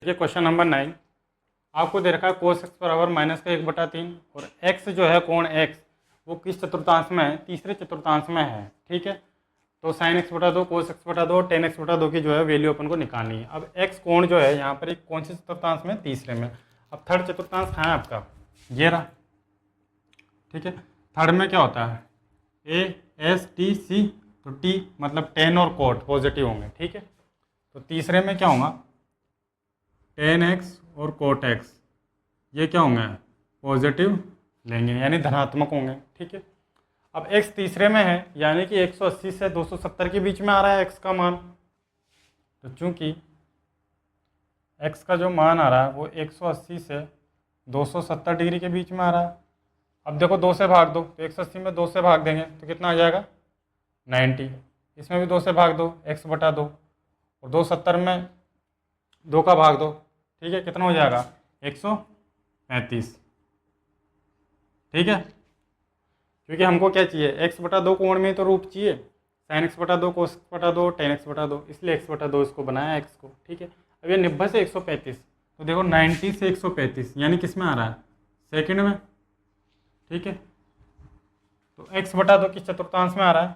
देखिए question number 9 आपको दे रखा है कोस एक्स बराबर माइनस का 1/3 और एक्स जो है कोण एक्स वो किस चतुर्थांश में है, तीसरे चतुर्थांश में है। ठीक है, तो साइन एक्स बटा दो, कोस एक्स बटा दो, टेन एक्स बटा दो की जो है वैल्यू अपन को निकालनी है। अब एक्स कोण जो है यहाँ पर एक कौन से चतुर्थांश में, तीसरे में। अब थर्ड चतुर्थांश कहाँ है आपका, ये रहा। ठीक है, थर्ड में क्या होता है, ए एस टी सी, तो टी मतलब टेन और कोट पॉजिटिव होंगे। ठीक है, तो तीसरे में क्या होगा, टेन एक्स और कोट एक्स ये क्या होंगे, पॉजिटिव लेंगे यानी धनात्मक होंगे। ठीक है, अब x तीसरे में है यानी कि 180 से 270 के बीच में आ रहा है x का मान। तो चूंकि x का जो मान आ रहा है वो 180 से 270 डिग्री के बीच में आ रहा है। अब देखो 2 से भाग दो, तो 180 में 2 से भाग देंगे तो कितना आ जाएगा 90। इसमें भी 2 से भाग दो, x बटा 2, और 270 में 2 का भाग दो। ठीक है, कितना हो जाएगा 135। ठीक है, क्योंकि हमको क्या चाहिए, x बटा 2 कोण में तो रूप चाहिए, साइन एक्स बटा 2, कोस एक्स बटा 2, टेन एक्स बटा 2, इसलिए x बटा 2 इसको बनाया x को। ठीक है, अब ये 90 से 135, तो देखो 90 से 135 यानी किस में आ रहा है, सेकंड में। ठीक है, तो x बटा 2 किस चतुर्थांश में आ रहा है,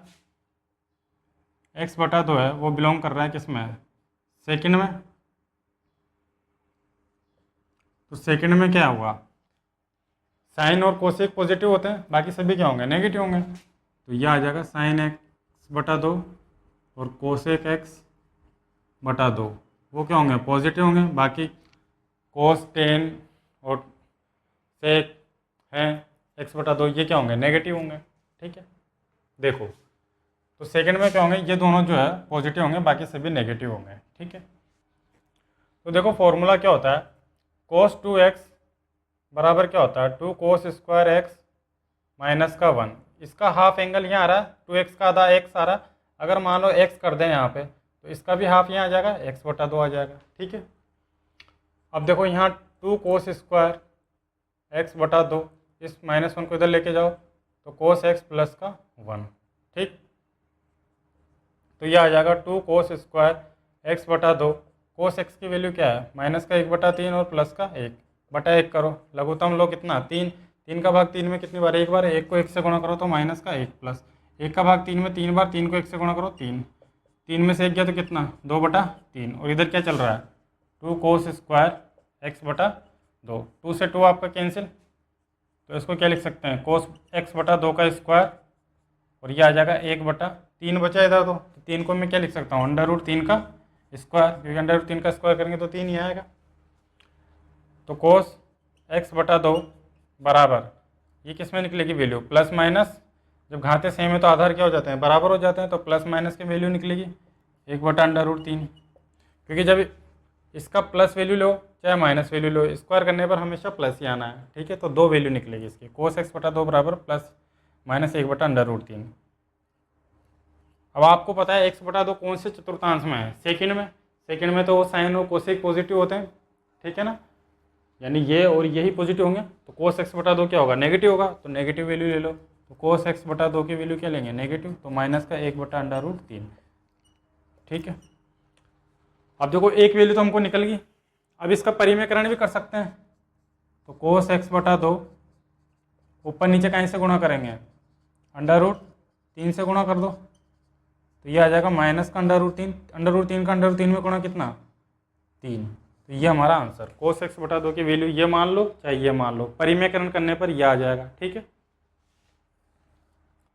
x बटा 2 है वो बिलोंग कर रहा है किस में, सेकंड में। तो सेकंड में क्या हुआ, साइन और कोसेक पॉजिटिव होते हैं, बाकी सभी क्या होंगे, नेगेटिव होंगे। तो यह आ जाएगा साइन एक्स बटा 2 और कोसेक एक्स बटा 2 वो क्या होंगे, पॉजिटिव होंगे। बाकी कोस टेन और सेक है एक्स बटा 2 ये क्या होंगे, नेगेटिव होंगे। ठीक है, देखो तो सेकंड में क्या होंगे, ये दोनों जो है पॉजिटिव होंगे, बाकी सभी नेगेटिव होंगे। ठीक है, तो देखो फॉर्मूला क्या होता है, कोस 2x बराबर क्या होता है, 2 कोस स्क्वायर एक्स माइनस का 1। इसका हाफ एंगल यहाँ आ रहा है, 2x का आधा x आ रहा है। अगर मान लो x कर दें यहाँ पे, तो इसका भी हाफ यहाँ आ जाएगा, x बटा 2 आ जाएगा। ठीक है, अब देखो यहाँ 2 कोस स्क्वायर एक्स बटा 2, इस -1 को इधर लेके जाओ तो कोस एक्स प्लस का 1। ठीक, तो यह आ जाएगा 2 कोस स्क्वायर एक्स बटा 2, कोस एक्स की वैल्यू क्या है, माइनस का 1/3 और प्लस का 1 बटा 1 करो, लघुत्तम लो कितना 3, 3 का भाग 3 में कितनी बार, एक बार, 1 को 1 से गुणा करो तो माइनस का 1 प्लस 1 का भाग 3 में 3 बार, 3 को 1 से गुणा करो 3, 3 में से 1 गया तो कितना 2/3। और इधर क्या चल रहा है, 2 कोस स्क्वायर एक्स बटा 2, 2 से 2 आपका कैंसिल, तो इसको क्या लिख सकते हैं, कोस एक्स बटा 2 का स्क्वायर, और ये आ जाएगा 1/3 बचा इधर, तो 3 को मैं क्या लिख सकता हूँ, अंडर रूट 3 का स्क्वायर, क्योंकि अंडर रूट 3 का स्क्वायर करेंगे तो 3 ही आएगा। तो कोस एक्स बटा 2 बराबर, ये किस में निकलेगी वैल्यू, प्लस माइनस, जब घाते सेम है तो आधार क्या हो जाते हैं, बराबर हो जाते हैं, तो प्लस माइनस की वैल्यू निकलेगी 1/√3। क्योंकि जब इसका प्लस वैल्यू लो चाहे माइनस वैल्यू लो, स्क्वायर करने पर हमेशा प्लस ही आना है। ठीक है, तो 2 वैल्यू निकलेगी इसकी, कोस एक्स बटा 2 बराबर प्लस माइनस 1/√3। अब आपको पता है एक्स बटा 2 कौन से चतुर्थांश में है, सेकंड में। सेकंड में तो वो साइन और कोसेक पॉजिटिव होते हैं। ठीक है ना, यानी ये और ये ही पॉजिटिव होंगे, तो कोस एक्स बटा 2 क्या होगा, नेगेटिव होगा, तो नेगेटिव वैल्यू ले लो। तो कोस एक्स बटा 2 की वैल्यू क्या लेंगे, नेगेटिव, तो माइनस का 1/√3। ठीक है, अब देखो एक वैल्यू तो हमको निकल गई, अब इसका परिमेयकरण भी कर सकते हैं। तो कोस एक्स बटा 2 ऊपर नीचे कहीं से गुणा करेंगे, अंडर रूट 3 से गुणा कर दो, तो ये आ जाएगा माइनस का अंडर रूट 3, अंडर रूट 3 का अंडर रूट 3 में गुणा कितना 3। तो ये हमारा आंसर, कोस एक्स बटा 2 की वैल्यू ये मान लो चाहे ये मान लो, परिमेयकरण करने पर यह आ जाएगा। ठीक है,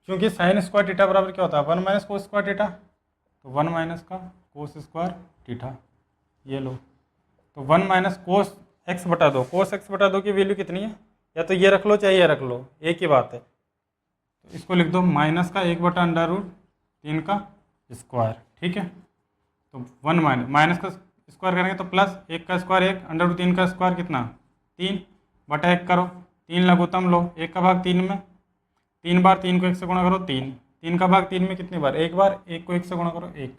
क्योंकि साइन स्क्वायर थीटा बराबर क्या होता है, 1 माइनस कोस स्क्वायर थीटा, तो 1 माइनस का कोस स्क्वायर थीटा, ये लो। तो 1 माइनस कोस एक्स बटा 2, कोस एक्स बटा 2 की वैल्यू कितनी है, या तो ये रख लो चाहे ये रख लो, एक ही बात है। तो इसको लिख दो माइनस का 1/√3 का स्क्वायर। ठीक है, तो 1 माइनस का स्क्वायर करेंगे तो प्लस 1 का स्क्वायर 1, अंडर रूट 3 का स्क्वायर कितना 3 बटा 1 करो, 3 लघुत्तम लो, 1 का भाग 3 में 3 बार, 3 को 1 से गुणा करो 3, 3 का भाग 3 में कितनी बार, एक बार, 1 को 1 से गुणा करो 1,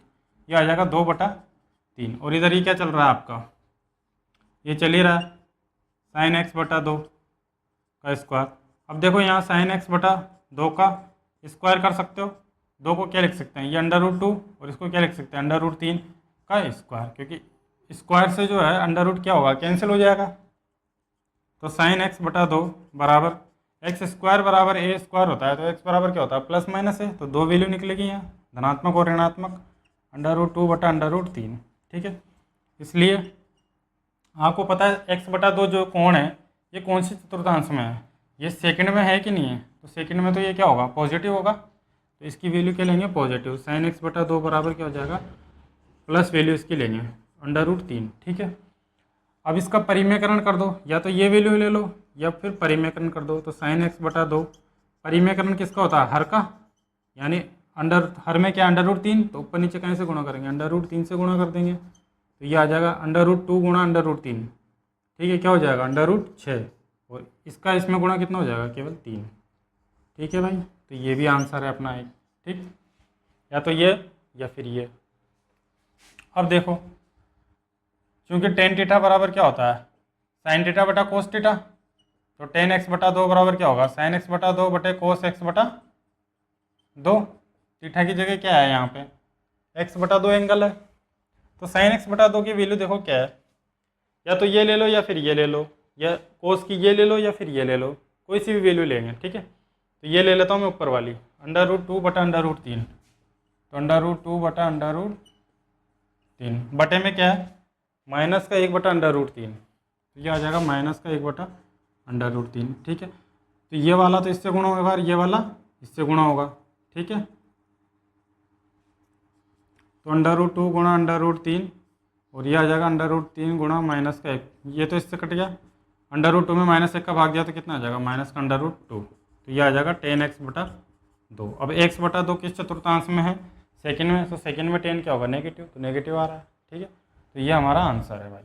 ये आ जाएगा 2/3। और इधर ये क्या चल रहा है आपका, ये चल ही रहा है साइन एक्स बटा 2 का स्क्वायर। अब देखो यहाँ साइन एक्स बटा 2 का स्क्वायर कर सकते हो, 2 को क्या लिख सकते हैं, ये अंडर रूट 2, और इसको क्या लिख सकते हैं, अंडर रूट 3 का स्क्वायर, क्योंकि स्क्वायर से जो है अंडर रूट क्या होगा, कैंसिल हो जाएगा। तो साइन एक्स बटा 2 बराबर एक्स स्क्वायर बराबर ए स्क्वायर होता है, तो एक्स बराबर क्या होता है, प्लस माइनस है, तो दो वैल्यू निकलेगी यहाँ, धनात्मक और ऋणात्मक, अंडर रूट 2 बटा अंडर रूट 3। ठीक है, इसलिए आपको पता है एक्स बटा 2 जो कोण है ये कौन सी चतुर्थांश में है, ये सेकंड में है कि नहीं है, तो सेकंड में तो ये क्या होगा, पॉजिटिव होगा, तो इसकी वैल्यू क्या लेंगे, पॉजिटिव। साइन एक्स बटा 2 बराबर क्या हो जाएगा, प्लस वैल्यू इसकी लेंगे अंडर रूट 3। ठीक है, अब इसका परिमेयकरण कर दो, या तो ये वैल्यू ले लो या फिर परिमेयकरण कर दो। तो साइन एक्स बटा 2 परिमेयकरण किसका होता है, हर का, यानी अंडर हर में क्या, अंडर रूट 3, तो ऊपर नीचे कहीं से गुणा करेंगे, अंडर रूट 3 से गुणा कर देंगे, तो ये आ जाएगा अंडर रूट 2 गुणा अंडर रूट 3। ठीक है, क्या हो जाएगा, अंडर रूट 6, और इसका इसमें गुणा कितना हो जाएगा, केवल 3। ठीक है भाई, तो ये भी आंसर है अपना एक। ठीक, या तो ये या फिर ये। अब देखो, क्योंकि टेन टीटा बराबर क्या होता है, साइन टीटा बटा कोस टीटा, तो टेन एक्स बटा 2 बराबर क्या होगा, साइन एक्स बटा 2 बटे कोस एक्स बटा 2। टीठा की जगह क्या है यहाँ पे, एक्स बटा 2 एंगल है, तो साइन एक्स बटा 2 की वैल्यू देखो क्या है, या तो ये ले लो या फिर ये ले लो, या कोस की ये ले लो या फिर ये ले लो, कोई सी भी वैल्यू लेंगे। ठीक है, तो ये ले लेता हूँ मैं ऊपर वाली, अंडर रूट 2 बटा अंडर रूट 3, तो अंडर रूट 2 बटा अंडर रूट 3 बटे में क्या है, माइनस का 1 बटा अंडर रूट 3, तो ये आ जाएगा माइनस का 1 बटा अंडर रूट 3। ठीक है, तो ये वाला तो इससे गुणा होगा और ये वाला इससे गुणा होगा। ठीक है, तो अंडर रूट 2 गुणा अंडर रूट 3, और ये आ जाएगा अंडर रूट 3 गुणा माइनस का 1, ये तो इससे कट गया, अंडर रूट 2 में माइनस 1 का भाग दिया तो कितना आ जाएगा, माइनस का अंडर रूट 2, तो ये आ जाएगा टेन एक्स बटा 2। अब एक्स बटा 2 किस चतुर्थांश में है, सेकंड में, तो सेकंड में टेन क्या होगा, नेगेटिव, तो नेगेटिव आ रहा है। ठीक है, तो ये हमारा आंसर है भाई।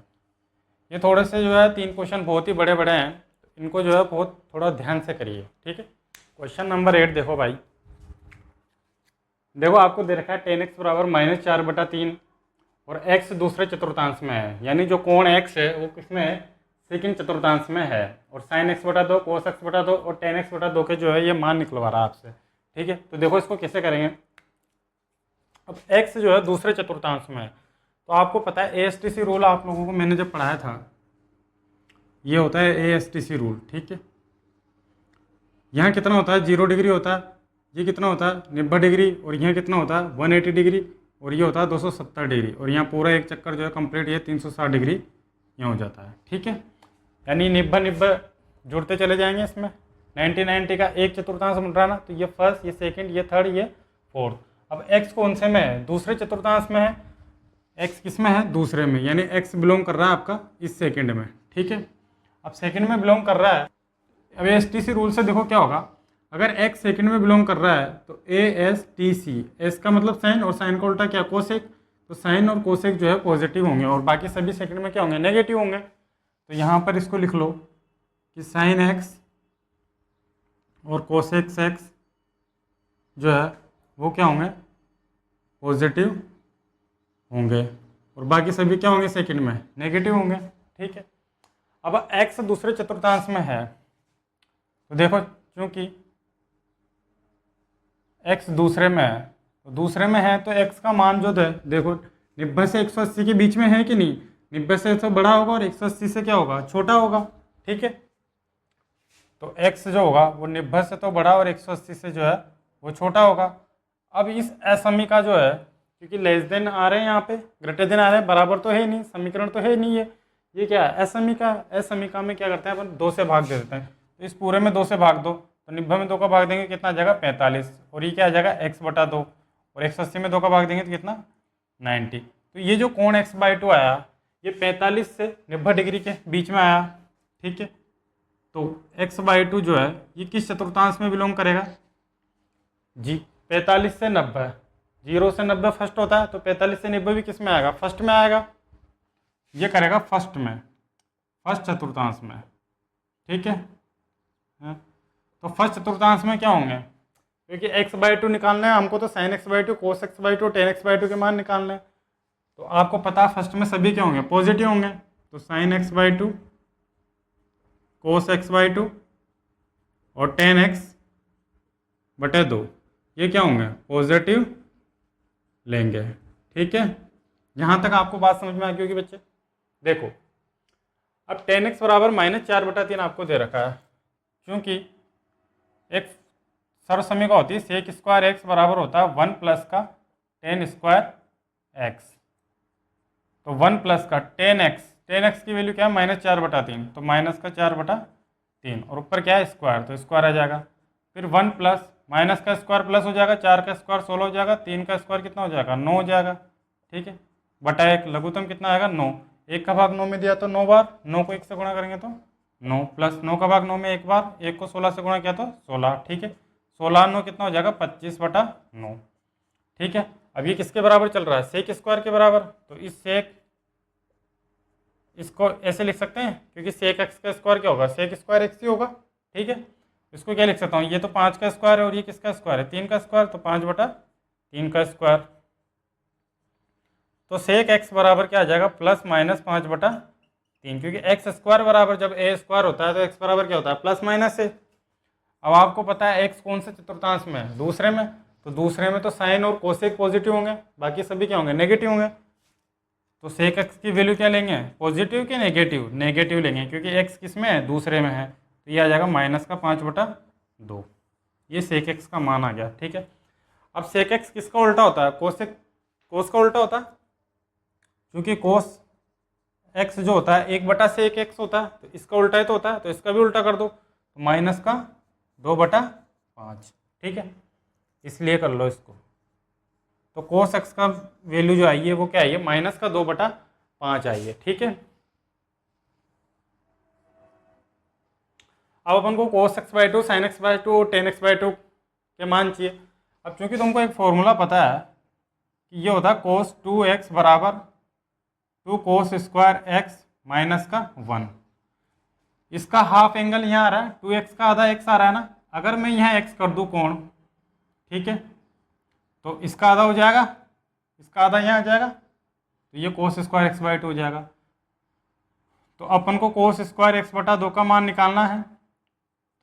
ये थोड़े से जो है 3 क्वेश्चन बहुत ही बड़े बड़े हैं, तो इनको जो है बहुत थोड़ा ध्यान से करिए। ठीक है, क्वेश्चन नंबर 8 देखो भाई, देखो आपको दे रखा है टेन एक्स बराबर -4 बटा 3 और x दूसरे चतुर्थांश में है, यानी जो कोण x है वो किसमें है, सेकंड चतुर्थांश में है, और साइन एक्स बटा 2 कोस एक्स बटा 2 और टेन एक्स बटा 2 के जो है ये मान निकलवा रहा है आपसे। ठीक है, तो देखो इसको कैसे करेंगे। अब x जो है दूसरे चतुर्थांश में है, तो आपको पता है ASTC रूल आप लोगों को मैंने जब पढ़ाया था, ये होता है ASTC रूल। ठीक है, यहाँ कितना होता है, 0 डिग्री होता है, ये कितना होता है 90 डिग्री, और यहाँ कितना होता है 180 डिग्री, और ये होता है 270 डिग्री, और यहाँ पूरा एक चक्कर जो है कंप्लीट ये 360 डिग्री यहाँ हो जाता है। ठीक है, यानी 90 जुड़ते चले जाएंगे इसमें, 90 का एक चतुर्थांश बन रहा है ना, तो ये फर्स्ट, ये सेकंड, ये थर्ड, ये फोर्थ। अब x कौन से में है, दूसरे चतुर्थांश में है, x किस में है, दूसरे में, यानी x बिलोंग कर रहा है आपका इस सेकंड में। ठीक है, अब सेकंड में बिलोंग कर रहा है, अब ASTC रूल से देखो क्या होगा, अगर x सेकंड में बिलोंग कर रहा है तो ASTC, s का मतलब साइन, और साइन का उल्टा क्या, कोसेक, तो साइन और कोसेक जो है पॉजिटिव होंगे और बाकी सभी सेकंड में क्या होंगे, नेगेटिव होंगे। तो यहाँ पर इसको लिख लो कि साइन x और कोसेक्स x जो है वो क्या होंगे, पॉजिटिव होंगे, और बाकी सभी क्या होंगे, सेकंड में नेगेटिव होंगे। ठीक है, अब x दूसरे चतुर्थांश में है, तो देखो क्योंकि x दूसरे में है, तो दूसरे में है तो x का मान जो है देखो 90 से 180 के बीच में है कि नहीं, 90 से तो बड़ा होगा और 180 से क्या होगा, छोटा होगा। ठीक है, तो x जो होगा वो 90 से तो बड़ा और 180 से जो है वो छोटा होगा। अब इस असमीका जो है, क्योंकि लेस देन आ रहे हैं यहाँ पे, ग्रेटर देन आ रहे हैं, बराबर तो है नहीं, समीकरण तो है नहीं है, ये क्या है, असमीका। असमीका में क्या करते हैं अपन, 2 से भाग दे देते हैं, तो इस पूरे में 2 से भाग दो, तो 90 में 2 का भाग देंगे कितना आ जाएगा, 45, और ये क्या आ जाएगा x बटा 2, और 180 में 2 का भाग देंगे तो कितना, 90। तो ये जो कोण x/2 आया ये 45 से 90 डिग्री के बीच में आया। ठीक है, तो x/2 जो है ये किस चतुर्थांश में बिलोंग करेगा जी, 45 से 90, 0 से 90 फर्स्ट होता है, तो 45 से 90 भी किस में आएगा, फर्स्ट में आएगा, ये करेगा फर्स्ट में, फर्स्ट चतुर्थांश में। ठीक है, तो फर्स्ट चतुर्थांश में क्या होंगे, क्योंकि x/2 निकालना है हमको, तो sin x/2 cos x/2 tan x/2 के मान निकालने हैं, तो आपको पता है फर्स्ट में सभी क्या होंगे, पॉजिटिव होंगे, तो sin x/2 cos x/2 और tan x/2 ये क्या होंगे, पॉजिटिव लेंगे। ठीक है, यहाँ तक आपको बात समझ में आ गई होगी बच्चे। देखो अब टेन एक्स बराबर -4/3 आपको दे रखा है, क्योंकि एक सर्वसमीका होती है सेक स्क्वायर एक्स बराबर होता है 1 प्लस का टेन स्क्वायर एक्स। तो 1 प्लस का टेन एक्स की वैल्यू क्या है -4/3, तो माइनस का 4/3 और ऊपर क्या है स्क्वायर, तो स्क्वायर आ जाएगा। फिर 1 प्लस माइनस का स्क्वायर प्लस हो जाएगा, 4 का स्क्वायर 16 हो जाएगा, 3 का स्क्वायर कितना हो जाएगा 9 हो जाएगा। ठीक है, बटा एक लघुत्तम कितना आएगा 9, एक का भाग 9 में दिया तो 9 बार, 9 को 1 से गुणा करेंगे तो 9 प्लस 9 का भाग 9 में एक बार, 1 को 16 से गुणा किया तो 16। ठीक है, 16 9 कितना हो जाएगा 25/9। ठीक है, अब ये किसके बराबर चल रहा है सेक स्क्वायर के बराबर, तो इस सेक इसको ऐसे लिख सकते हैं, क्योंकि सेक एक्स का स्क्वायर क्या होगा सेक स्क्वायर एक्स ही होगा। ठीक है, इसको क्या लिख सकता हूँ, ये तो 5 का स्क्वायर है और ये किसका स्क्वायर है 3 का स्क्वायर, तो 5/3 का स्क्वायर। तो सेक एक्स बराबर क्या आ जाएगा +-5/3, क्योंकि एक्स स्क्वायर बराबर जब ए स्क्वायर होता है तो एक्स बराबर क्या होता है प्लस माइनस से। अब आपको पता है एक्स कौन से चतुर्थांश में है दूसरे में, तो दूसरे में तो साइन और कोसेक पॉजिटिव होंगे, बाकी सभी क्या होंगे नेगेटिव होंगे। तो सेक एक्स की वैल्यू क्या लेंगे पॉजिटिव कि नेगेटिव, नेगेटिव लेंगे, क्योंकि एक्स किस में है दूसरे में है, तो ये आ जाएगा -5/2। ये सेक एक्स का मान आ गया। ठीक है, अब सेक एक्स किसका उल्टा होता है कोसेक, कोस का उल्टा होता है, क्योंकि कोस एक्स जो होता है 1/सेक एक्स होता है, तो इसका उल्टा ही तो होता है, तो इसका भी उल्टा कर दो, तो -2/5। ठीक है, इसलिए कर लो इसको। तो कोस एक्स का वैल्यू जो आई है वो क्या आई है -2/5 आई है। ठीक है, अब अपन को cos x/2 sin x/2 और tan x/2 के मान चाहिए। अब चूंकि तुमको एक फॉर्मूला पता है कि ये होता है cos 2x बराबर 2 cos स्क्वायर x माइनस का 1। इसका हाफ एंगल यहाँ आ रहा है, 2x का आधा x आ रहा है ना, अगर मैं यहाँ x कर दूँ कोण, ठीक है, तो इसका आधा हो जाएगा, इसका आधा यहाँ आ जाएगा, तो ये cos स्क्वायर x/2 हो जाएगा। तो अपन को cos स्क्वायर x/2 का मान निकालना है,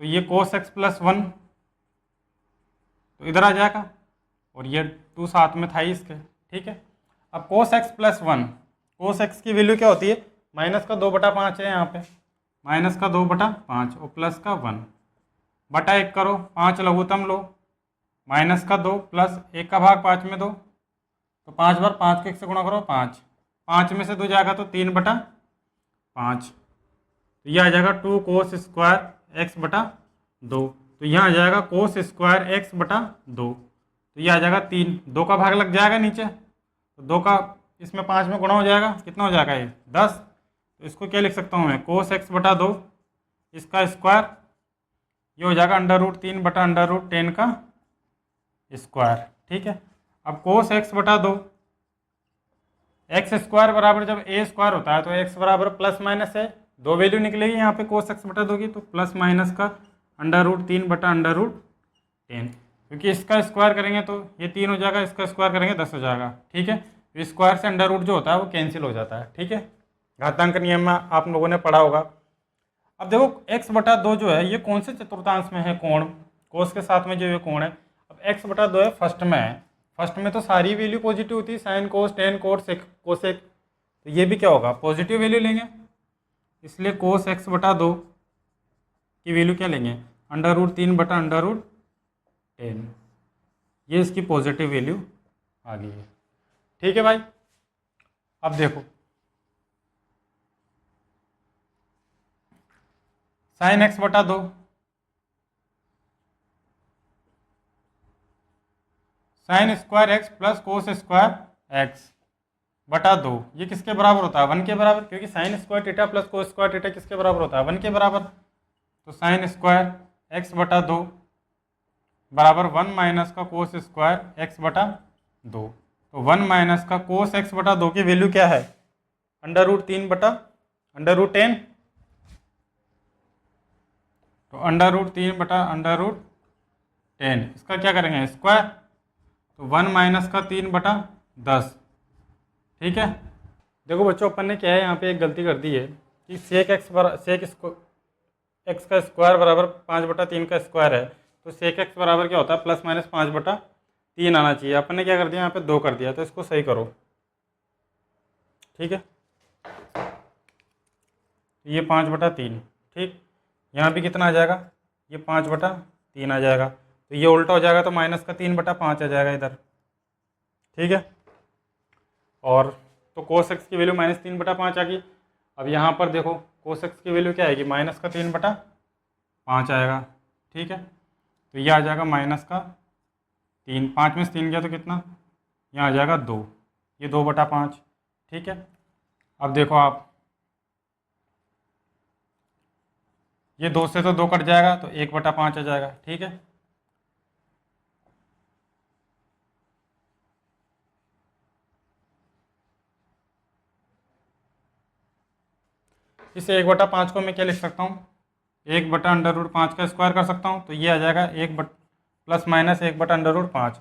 तो ये cos x + 1 तो इधर आ जाएगा, और ये 2 साथ में था ही इसके। ठीक है, अब cos x + 1, cos x की वैल्यू क्या होती है -2/5 है यहाँ पे, -2/5 और प्लस का 1 बटा 1 करो, 5 लघुत्तम लो, -2 प्लस 1 का भाग 5 में दो, तो 5 बार 5 को 1 से गुणा करो 5, 5 में से 2 जाएगा तो 3/5, तो यह आ जाएगा 2 cos स्क्वायर x/2। तो यहाँ आ जाएगा cos स्क्वायर x/2, तो यह आ जाएगा 3, 2 का भाग लग जाएगा नीचे, तो 2 का इसमें 5 में गुणा हो जाएगा, कितना हो जाएगा ये 10। तो इसको क्या लिख सकता हूँ मैं cos x/2 इसका स्क्वायर, ये हो जाएगा √3/√10 का स्क्वायर। ठीक है, अब cos x/2 एक्स स्क्वायर बराबर जब ए स्क्वायर होता है तो एक्स बराबर प्लस माइनस है, दो वैल्यू निकलेगी यहाँ पे cos x/2 की, तो प्लस माइनस का √3/√10, क्योंकि इसका स्क्वायर करेंगे तो ये 3 हो जाएगा, इसका स्क्वायर करेंगे 10 हो जाएगा। ठीक है, तो स्क्वायर से अंडर रूट जो होता है वो कैंसिल हो जाता है। ठीक है, घातांक नियम में आप लोगों ने पढ़ा होगा। अब देखो x/2 जो है ये कौन से चतुर्थांश में है कोण, कोस के साथ में जो ये कोण है, अब x/2 है फर्स्ट में है, फर्स्ट में तो सारी वैल्यू पॉजिटिव होती है, sine cos ten cosec cosec, तो ये भी क्या होगा पॉजिटिव वैल्यू लेंगे, इसलिए cos x/2 की वैल्यू क्या लेंगे √3/√10, ये इसकी पॉजिटिव वैल्यू आ गई है। ठीक है भाई, अब देखो sin x/2 sin square x plus cos square x/2 ये किसके बराबर होता है 1 के बराबर, क्योंकि sine square theta plus cos square theta किसके बराबर होता है 1 के बराबर। तो sin स्क्वायर x/2 बराबर 1 माइनस का कोस स्क्वायर x/2, तो 1 माइनस का कोस x/2 की वैल्यू क्या है √3/√10, तो √3/√10 इसका क्या करेंगे स्क्वायर, तो 1 माइनस का 3/10। ठीक है, देखो बच्चों अपन ने क्या है यहाँ पे एक गलती कर दी है कि सेक एक्स का स्क्वायर बराबर 5/3 का स्क्वायर है, तो सेक एक्स बराबर क्या होता है ±5/3 आना चाहिए, अपन ने क्या कर दिया यहाँ पे 2 कर दिया, तो इसको सही करो। ठीक है, तो ये 5/3, ठीक। यहाँ भी कितना आ जाएगा, ये 5/3 आ जाएगा, तो ये उल्टा हो जाएगा, तो -3/5 आ जाएगा इधर, ठीक है। और तो cos x की वैल्यू -3/5 आ गई। अब यहाँ पर देखो cos x की वैल्यू क्या आएगी, -3/5 आएगा, ठीक है। तो ये आ जाएगा -3, 5 में से 3 गया तो कितना, यहाँ आ जाएगा 2, ये 2/5, ठीक है। अब देखो आप, ये 2 से तो 2 कट जाएगा, तो 1/5 आ जाएगा, ठीक है। इस 1/5 को मैं क्या लिख सकता हूँ, 1/√5 का स्क्वायर कर सकता हूँ, तो ये आ जाएगा +-1/√5।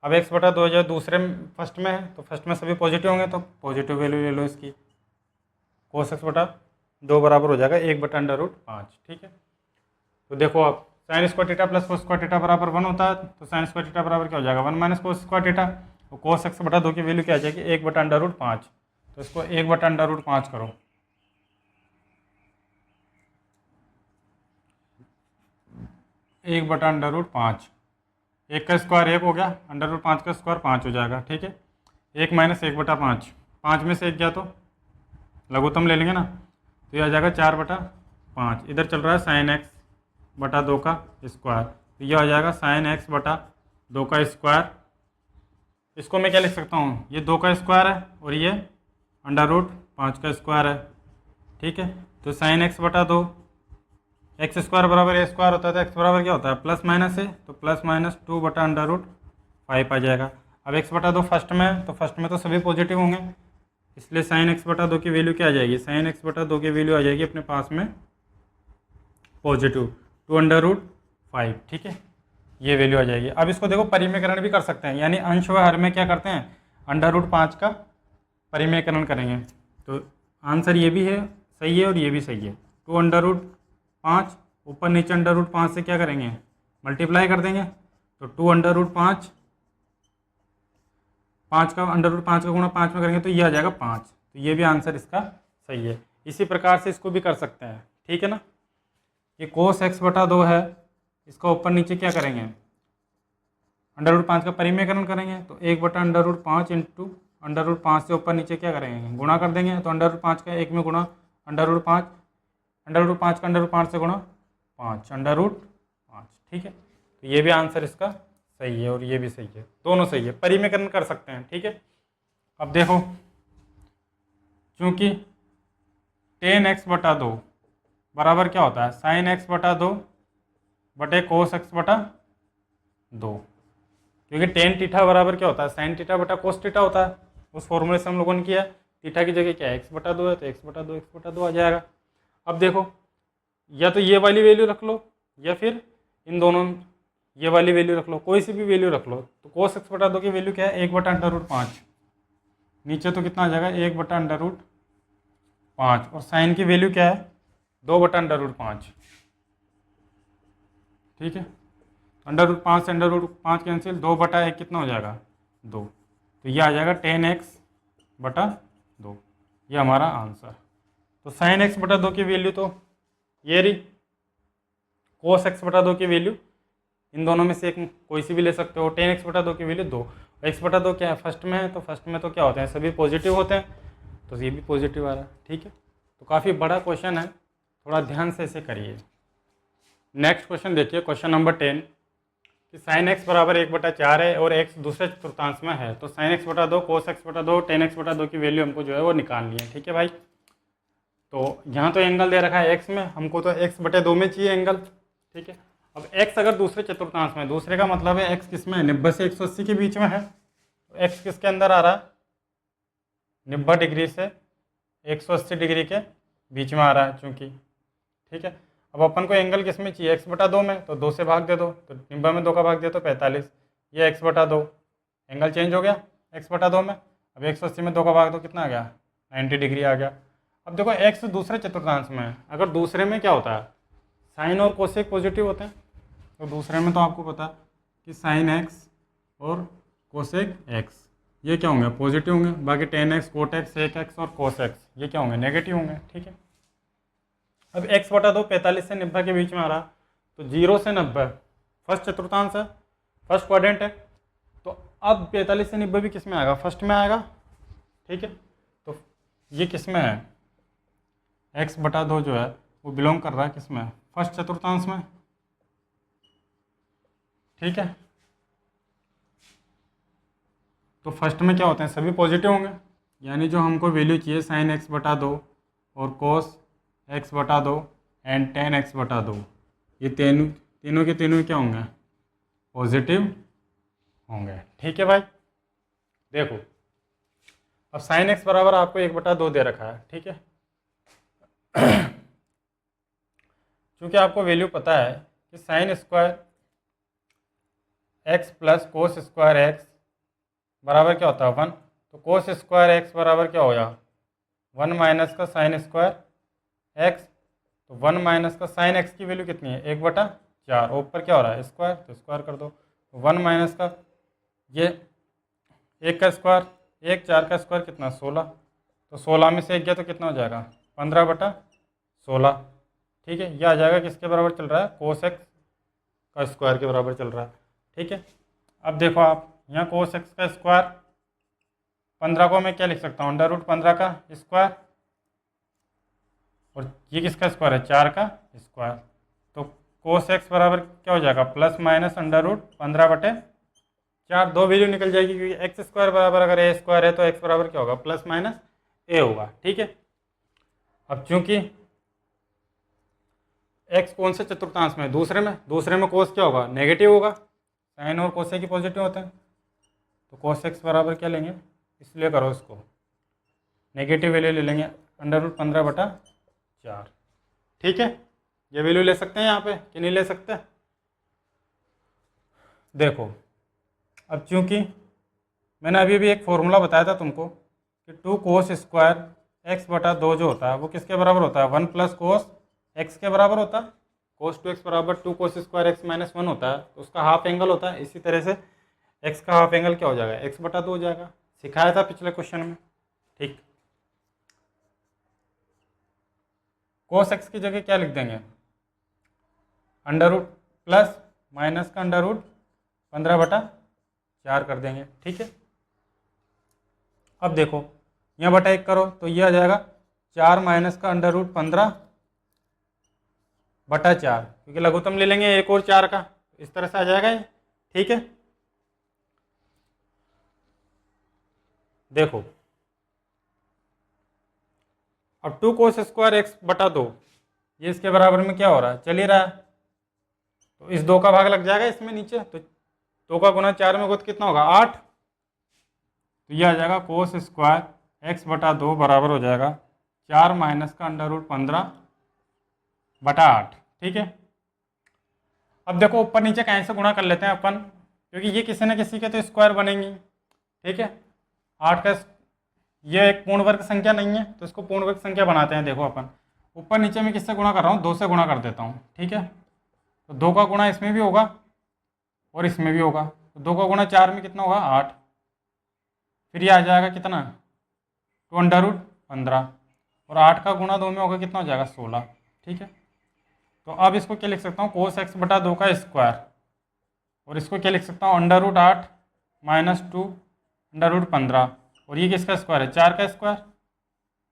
अब x/2 जो दूसरे फर्स्ट में है, तो फर्स्ट में सभी पॉजिटिव होंगे, तो पॉजिटिव वैल्यू ले लो इसकी, cos x/2 बराबर हो जाएगा 1/√5, ठीक है। तो देखो अब sin square theta plus cos square theta बराबर 1 होता है, तो sin स्क्वायर थीटा बराबर क्या हो जाएगा, 1 - cos स्क्वायर थीटा। तो cos x/2 की वैल्यू क्या आ जाएगी, 1/√5। तो इसको 1/√5 करो, 1/√5, 1 का स्क्वायर 1 हो गया, √5 का स्क्वायर 5 हो जाएगा, ठीक है। 1 - 1/5, 5 में से 1 गया तो लघुत्तम ले लेंगे ना, तो ये आ जाएगा 4/5। इधर चल रहा है sin x/2 का स्क्वायर, तो ये आ जाएगा sin x/2 का स्क्वायर। इसको मैं क्या लिख सकता हूँ, ये 2 का स्क्वायर है और ये √5 का स्क्वायर है, ठीक है। तो sin x/2, एक्स स्क्वायर बराबर ए स्क्वायर होता है, तो एक्स बराबर क्या होता है, प्लस माइनस है, तो +-2/√5 आ जाएगा। अब x/2 फर्स्ट में है, तो फर्स्ट में तो सभी पॉजिटिव होंगे, इसलिए sin x/2 की वैल्यू क्या आ जाएगी, sin x/2 की वैल्यू आ जाएगी अपने पास में पॉजिटिव 2/5, ठीक है। ये वैल्यू आ जाएगी। अब इसको देखो परिमेयकरण भी कर सकते हैं, यानी अंश व हर में क्या करते हैं, √5 का परिमेयकरण करेंगे। तो आंसर ये भी है सही है और ये भी सही है। 2/5 ऊपर नीचे √5 से क्या करेंगे, मल्टीप्लाई कर देंगे, तो 2/5, 5 का √5 का गुणा 5 में करेंगे, तो ये आ जाएगा 5। तो ये भी आंसर इसका सही है। इसी प्रकार से इसको भी कर सकते हैं, ठीक है ना। ये cos x/2 है, इसका ऊपर नीचे क्या करेंगे, √5 का परिमेयकरण करेंगे, तो 1/√5 इंटू √5 से ऊपर नीचे क्या करेंगे, गुणा कर देंगे, तो √5 का 1 में गुणा √5, √5 का √5 से गुणा 5 √5, ठीक है। तो ये भी आंसर इसका सही है और ये भी सही है, दोनों सही है, परिमेयकरण कर सकते हैं, ठीक है। अब देखो, चूंकि tan x/2 बराबर क्या होता है, sin x/2 बटे cos x/2, क्योंकि tan थीटा बराबर क्या होता है, sin थीटा बटा cos थीटा होता है। उस फॉर्मूले से हम लोगों ने किया, थीटा की जगह क्या है, x/2 है, तो x/2 आ जाएगा। अब देखो, या तो ये वाली वैल्यू रख लो, या फिर इन दोनों ये वाली वैल्यू रख लो, कोई सी भी वैल्यू रख लो। तो cos x/2 की वैल्यू क्या है, 1/√5, नीचे तो कितना आ जाएगा 1/√5, और साइन की वैल्यू क्या है, 2/√5, ठीक है। √5 से √5 कैंसिल, 2/1 कितना हो जाएगा, 2। तो ये आ जाएगा tan x/2, ये हमारा आंसर। तो sin x/2 की वैल्यू तो ये रही, cos x/2 की वैल्यू इन दोनों में से एक कोई सी भी ले सकते हो। tan x/2 की वैल्यू 2, x/2 क्या है, फर्स्ट में है, तो फर्स्ट में तो क्या होते हैं, सभी पॉजिटिव होते हैं, तो ये भी पॉजिटिव आ रहा है, ठीक है। तो काफ़ी बड़ा क्वेश्चन है, थोड़ा ध्यान से इसे करिए। नेक्स्ट क्वेश्चन देखिए, क्वेश्चन नंबर 10, कि sin x बराबर 1/4 है और x दूसरे चतुर्थांश में है, तो sin x/2, cos x/2, tan x/2 की वैल्यू हमको जो है वो निकालनी है, ठीक है भाई। तो यहाँ तो एंगल दे रखा है x में, हमको तो x/2 में चाहिए एंगल, ठीक है। अब x अगर दूसरे चतुर्थांश में, दूसरे का मतलब है x किस में है, 90 से 180 के बीच में है, तो x किसके अंदर आ रहा है, 90 डिग्री से 180 डिग्री के बीच में आ रहा है चूंकि, ठीक है। अब अपन को एंगल किस में चाहिए, x/2 में, तो 2 से भाग दे दो, तो 90 में 2 का भाग दे तो 45, ये x/2, एंगल चेंज हो गया x/2 में। अब 180 में 2 का भाग दो, कितना आ गया, 90 डिग्री आ गया। अब देखो x दूसरे चतुर्थांश में है, अगर दूसरे में क्या होता है, साइन और कोसेक पॉजिटिव होते हैं, तो दूसरे में तो आपको पता है कि साइन x और कोसेक x ये क्या होंगे, पॉजिटिव होंगे, बाकी tan x, cot x, sec x और cos x ये क्या होंगे, नेगेटिव होंगे, ठीक है। अब x बटा 2 45 से 90 के बीच में आ रहा, तो 0 से 90 फर्स्ट चतुर्थांश है, फर्स्ट क्वाड्रेंट है, तो अब 45 से 90 भी किस में आएगा, फर्स्ट में आएगा। ठीक है, तो ये किस में है, x बटा 2 जो है वो बिलोंग कर रहा है किस में, फर्स्ट चतुर्थांश में। ठीक है, तो फर्स्ट में क्या होते हैं, सभी पॉजिटिव होंगे, यानी जो हमको वैल्यू चाहिए साइन x बटा 2 और कोस x बटा 2 एंड टेन x बटा 2, ये तीनों के तीनों क्या होंगे, पॉजिटिव होंगे। ठीक है भाई, देखो अब साइन x बराबर आपको 1/2 दे रखा है। ठीक है, क्योंकि आपको वैल्यू पता है कि sine square x plus cos square x बराबर क्या होता है 1, तो कोस स्क्वायर x बराबर क्या हो गया 1 माइनस का साइन स्क्वायर x, तो 1 माइनस का साइन x की वैल्यू कितनी है 1/4, ऊपर क्या हो रहा है स्क्वायर, तो स्क्वायर कर दो, तो 1 माइनस का ये 1 का स्क्वायर 1, 4 का स्क्वायर कितना 16, तो 16 में से 1 गया तो कितना हो जाएगा 15/16। ठीक है, ये आ जाएगा किसके बराबर चल रहा है, कोस एक्स का स्क्वायर के बराबर चल रहा है। ठीक है, अब देखो आप यहाँ कोस एक्स का स्क्वायर 15 को मैं क्या लिख सकता हूँ, √15 का स्क्वायर, और ये किसका स्क्वायर है 4 का स्क्वायर, तो कोस एक्स बराबर क्या हो जाएगा प्लस माइनस √15/4, दो वैल्यू निकल जाएगी, क्योंकि एक्स स्क्वायर बराबर अगर ए स्क्वायर है तो एक्स बराबर क्या होगा प्लस माइनस ए होगा। ठीक है, अब चूंकि एक्स कौन से चतुर्थांश में, दूसरे में कोस क्या होगा नेगेटिव होगा, साइन और कोसेक ही पॉजिटिव होते हैं, तो कोस एक्स बराबर क्या लेंगे, इसलिए करो इसको नेगेटिव वैल्यू ले लेंगे √15/4। ठीक है, ये वैल्यू ले सकते हैं यहाँ पे कि नहीं ले सकते। देखो अब चूंकि मैंने अभी भी एक फॉर्मूला बताया था तुमको कि 2 कोस स्क्वायर x बटा 2 जो होता है वो किसके बराबर होता है 1 प्लस कोस x के बराबर होता है, कोस 2x बराबर 2 कोस स्क्वायर x माइनस 1 होता है, तो उसका हाफ एंगल होता है। इसी तरह से x का हाफ एंगल क्या हो जाएगा x बटा 2 हो जाएगा, सिखाया था पिछले क्वेश्चन में। ठीक, कोस x की जगह क्या लिख देंगे अंडर रूट प्लस माइनस का √15/4 कर देंगे। ठीक है, अब देखो यहाँ बटा 1 करो तो ये आ जाएगा 4 माइनस का √15/4, क्योंकि लघुत्तम ले लेंगे 1 और 4 का, इस तरह से आ जाएगा ये। ठीक है, देखो अब 2 कोस स्क्वायर x बटा 2 ये इसके बराबर में क्या हो रहा है चल ही रहा है, तो इस 2 का भाग लग जाएगा इसमें नीचे, तो 2 का गुना 4 में गुत कितना होगा 8, तो ये आ जाएगा कोस स्क्वायर x बटा 2 बराबर हो जाएगा 4 माइनस का √15/8। ठीक है, अब देखो ऊपर नीचे कहीं से गुणा कर लेते हैं अपन, क्योंकि ये किसी न किसी के तो स्क्वायर बनेंगी। ठीक है, 8 का ये एक पूर्ण वर्ग संख्या नहीं है, तो इसको पूर्ण वर्ग संख्या बनाते हैं। देखो अपन ऊपर नीचे में किससे गुणा कर रहा हूँ 2 से गुणा कर देता हूँ। ठीक है, तो 2 का गुणा इसमें भी होगा और इसमें भी होगा, तो 2 का गुणा 4 में कितना होगा 8, फिर ये आ जाएगा कितना 2√15, और 8 का गुणा 2 में होगा कितना हो जाएगा 16। ठीक है, तो अब इसको क्या लिख सकता हूँ कोस x बटा 2 का स्क्वायर, और इसको क्या लिख सकता हूँ √8 माइनस 2 √15, और ये किसका स्क्वायर है 4 का स्क्वायर।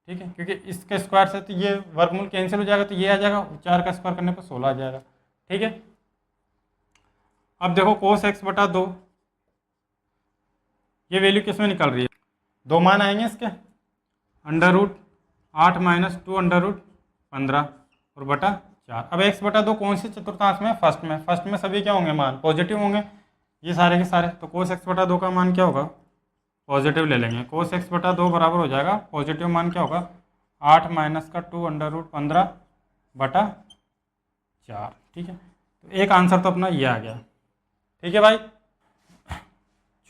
ठीक है, क्योंकि इसके स्क्वायर से तो ये वर्गमूल कैंसिल हो जाएगा, तो ये आ जाएगा 4 का स्क्वायर करने पर 16 आ जाएगा। ठीक है, अब देखो कोस x बटा 2 ये वैल्यू किस में निकल रही है, 2 मान आएंगे इसके √8 माइनस 2 √15 और बटा 4। अब x बटा 2 कौन सी चतुर्थांश में, फर्स्ट में सभी क्या होंगे मान पॉजिटिव होंगे ये सारे के सारे, तो कोस x बटा 2 का मान क्या होगा पॉजिटिव ले लेंगे, कोस x बटा 2 बराबर हो जाएगा पॉजिटिव मान क्या होगा 8 माइनस का 2 √15/4। ठीक है, तो एक आंसर तो अपना ये आ गया। ठीक है भाई,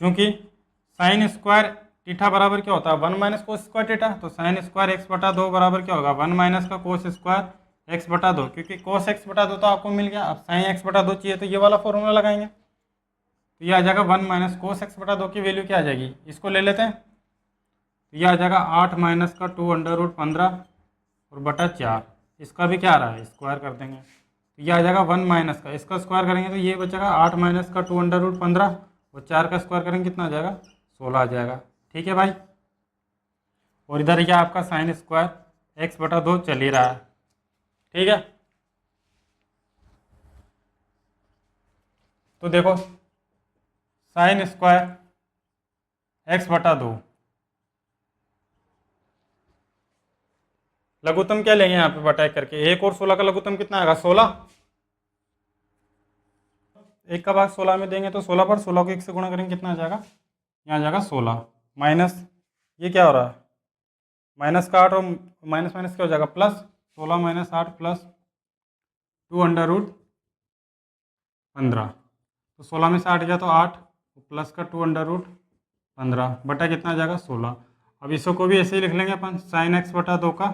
क्योंकि साइन स्क्वायर थीटा बराबर क्या होता है 1 माइनस कोस स्क्वायर थीटा, तो साइन स्क्वायर x बटा 2 बराबर क्या होगा 1 माइनस का कोस स्क्वायर x बटा 2, क्योंकि कोस x बटा 2 तो आपको मिल गया, अब साइन x बटा 2 चाहिए तो ये वाला फॉर्मूला लगाएंगे, तो ये आ जाएगा 1 माइनस कोस x बटा 2 की वैल्यू क्या आ जाएगी, इसको ले लेते हैं, तो ये आ जाएगा 8 माइनस का 2 √15 और बटा 4, इसका भी क्या आ रहा है, स्क्वायर कर देंगे तो ये आ जाएगा 1 माइनस का, इसका स्क्वायर करेंगे तो ये बचेगा 8 माइनस का 2√15 और 4 का स्क्वायर करेंगे कितना आ जाएगा, 16 आ जाएगा। ठीक है भाई। और इधर क्या आपका साइन स्क्वायर x/2 चल ही रहा है। ठीक है, तो देखो साइन स्क्वायर x/2 लघुत्तम क्या लेंगे यहाँ पे बटा एक करके, 1 और 16 का लघुत्तम कितना आएगा, 16। एक का भाग 16 में देंगे तो 16 पर 16 को 1 से गुणा करेंगे कितना आ जाएगा, यहाँ आ जाएगा 16 माइनस ये क्या हो रहा है, माइनस का 8 और माइनस माइनस क्या हो जाएगा प्लस, 16 माइनस 8 प्लस 2√15 तो 16 में से 8 गया तो 8 प्लस का 2√15 बटा कितना आ जाएगा 16। अब इसको को भी ऐसे ही लिख लेंगे अपन, साइन x/2 का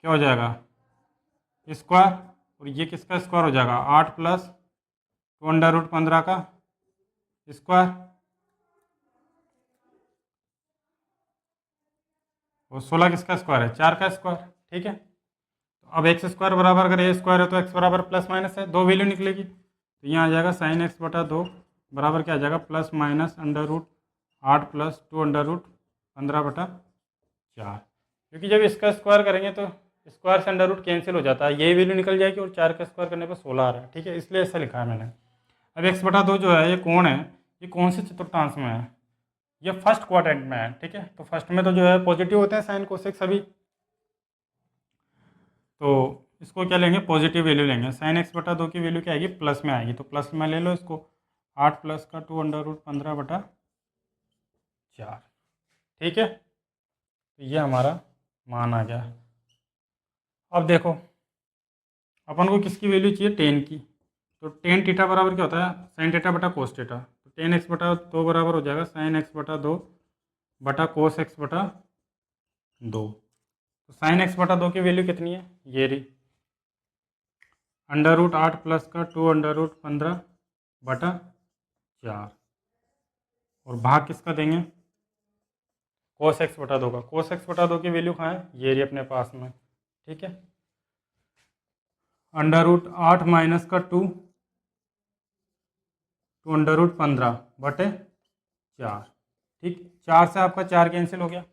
क्या हो जाएगा स्क्वायर और ये किसका स्क्वायर हो जाएगा 8 प्लस 2√15 का स्क्वायर और 16 किसका स्क्वायर है 4 का स्क्वायर। ठीक है, तो अब एक्स स्क्वायर बराबर अगर ए स्क्वायर है तो एक्स बराबर प्लस माइनस है, दो वैल्यू निकलेगी तो यहाँ आ जाएगा साइन x/2 बराबर क्या आ जाएगा प्लस माइनस √8 प्लस 2√15/4, क्योंकि जब इसका स्क्वायर करेंगे तो स्क्वायर से अंडर रूट कैंसिल हो जाता है, यही वैल्यू निकल जाएगी और 4 का स्क्वायर करने पर 16 आ रहा है। ठीक है, इसलिए ऐसा लिखा है मैंने। अब x/2 जो है ये कौन है, ये कौन से चतुर्थांश में है, ये फर्स्ट क्वाड्रेंट में है। ठीक है, तो फर्स्ट में तो जो है पॉजिटिव होते हैं साइन कोसेक सभी, तो इसको क्या लेंगे पॉजिटिव वैल्यू लेंगे, साइन x/2 की वैल्यू क्या आएगी प्लस में आएगी, तो प्लस में ले लो इसको 8 प्लस का 2√15/4। ठीक है, तो ये हमारा मान आ गया। अब देखो अपन को किसकी वैल्यू चाहिए, टेन की, तो टेन थीटा बराबर क्या होता है साइन थीटा बटा कोस थीटा, तो टेन x/2 बराबर हो जाएगा साइन x/2 बटा कोस x/2। तो साइन x/2 की वैल्यू कितनी है, ये रही √8 प्लस का 2√15/4 और भाग किसका देंगे कोस x/2 का, कोस x/2 की वैल्यू कहाँ है, ये रही अपने पास में। ठीक है, √8 माइनस का 2√15/4। ठीक, 4 से आपका 4 कैंसिल हो गया,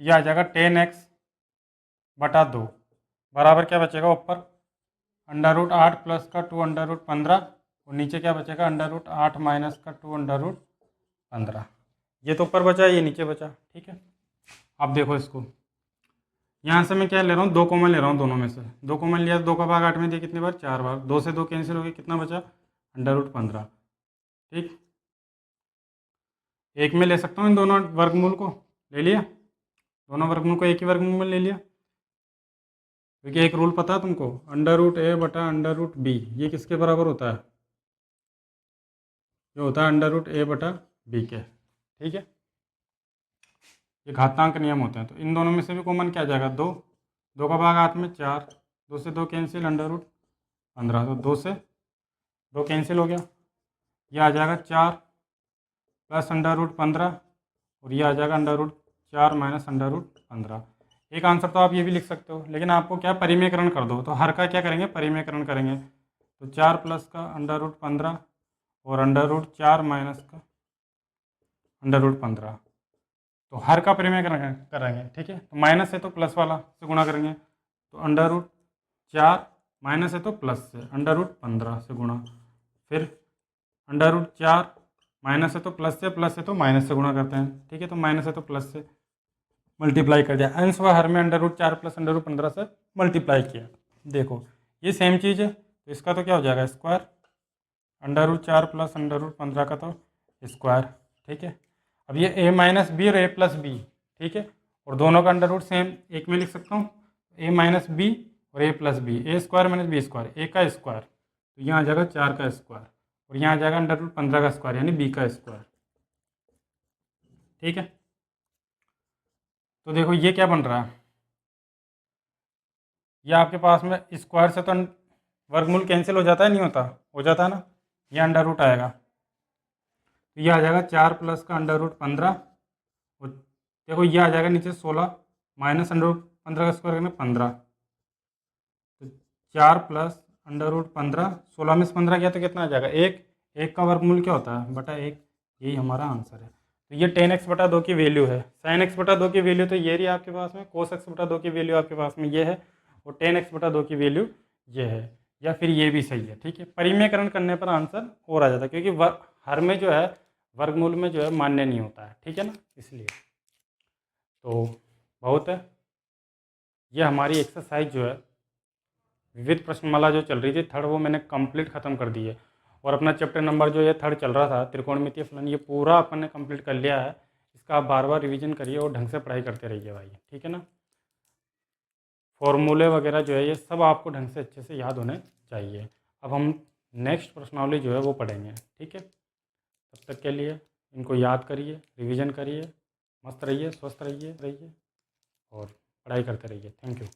यह आ जाएगा 10x/2 बराबर क्या बचेगा ऊपर √8 प्लस का 2√15 और नीचे क्या बचेगा √8 माइनस का 2√15। ये तो ऊपर बचा, ये नीचे बचा। ठीक है, अब देखो इसको यहाँ से मैं क्या ले रहा हूँ, 2 कॉमन ले रहा हूँ दोनों में से, 2 कॉमन लिया तो 2 का भाग 8 में दिया कितने बार 4 बार, 2 से 2 कैंसिल हो गया, कितना बचा √15। ठीक, एक में ले सकता हूँ इन दोनों वर्गमूल को, ले लिया दोनों वर्गमूल को एक ही वर्गमूल में ले लिया, क्योंकि एक रूल पता है तुमको √a बटा √b ये किसके बराबर होता है, ये होता है √a बटा b के। ठीक है, ये घातांक नियम होते हैं, तो इन दोनों में से भी कॉमन क्या आ जाएगा 2, 2 का भाग 8 में 4, 2 से 2 कैंसिल √15, तो 2 से 2 कैंसिल हो गया, ये आ जाएगा 4 प्लस √15 और ये आ जाएगा √4 माइनस √15। एक आंसर तो आप ये भी लिख सकते हो, लेकिन आपको क्या परिमेयकरण कर दो, तो हर का क्या करेंगे परिमेयकरण करेंगे, तो 4 प्लस का √15 और √4 माइनस का √15, तो हर का परिमेयकरण करेंगे। ठीक है, तो माइनस है तो प्लस वाला से गुणा करेंगे, तो √4 माइनस है तो प्लस से √15 से गुणा, फिर √4 माइनस है तो प्लस से, प्लस है तो माइनस से गुणा करते हैं। ठीक है, तो माइनस है तो प्लस से मल्टीप्लाई कर दिया, अंश व हर में √4 प्लस √15 से मल्टीप्लाई किया। देखो ये सेम चीज़ है, तो इसका तो क्या हो जाएगा स्क्वायर, √4 प्लस √15 का तो स्क्वायर। ठीक है, अब ये a माइनस बी और a प्लस बी, ठीक है, और दोनों का अंडर रूट सेम एक में लिख सकता हूँ, a माइनस बी और a प्लस बी, a square minus b square, a का स्क्वायर, तो यहाँ आ जाएगा 4 का स्क्वायर और यहाँ आ जाएगा √15 का स्क्वायर यानी b का स्क्वायर। ठीक है, तो देखो ये क्या बन रहा है, ये आपके पास में स्क्वायर से तो वर्गमूल कैंसिल हो जाता है, नहीं होता, हो जाता है ना, ये अंडर रूट आएगा, तो ये आ जाएगा 4 प्लस का √15 और देखो ये आ जाएगा नीचे 16 माइनस अंडर रूट 15 का स्क्वायर करना 15, तो 4 प्लस अंडर रूट 15, 16 में से 15 गया तो कितना आ जाएगा 1, 1 का वर्गमूल क्या होता है बटा 1, यही हमारा आंसर है। तो ये tan x बटा 2 की वैल्यू है, sin x बटा 2 की वैल्यू तो ये रही आपके पास में, cos x बटा 2 की वैल्यू आपके पास में ये है, और tan x बटा 2 की वैल्यू ये है, या फिर ये भी सही है। ठीक है, परिमेयकरण करने पर आंसर और आ जाता है, क्योंकि हर में जो है वर्गमूल में जो है मान्य नहीं होता है, ठीक है ना, इसलिए। तो बहुत है, ये हमारी एक्सरसाइज जो है विविध प्रश्नमाला जो चल रही थी थर्ड, वो मैंने कंप्लीट ख़त्म कर दी है। और अपना चैप्टर नंबर जो ये थर्ड चल रहा था त्रिकोणमितीय फलन, ये पूरा अपन ने कंप्लीट कर लिया है। इसका आप बार बार रिवीजन करिए और ढंग से पढ़ाई करते रहिए भाई, ठीक है ना। फॉर्मूले वगैरह जो है ये सब आपको ढंग से अच्छे से याद होने चाहिए। अब हम नेक्स्ट प्रश्नावली जो है वो पढ़ेंगे, ठीक है। तब तक के लिए इनको याद करिए, रिवीजन करिए, मस्त रहिए, स्वस्थ रहिए और पढ़ाई करते रहिए। Thank you.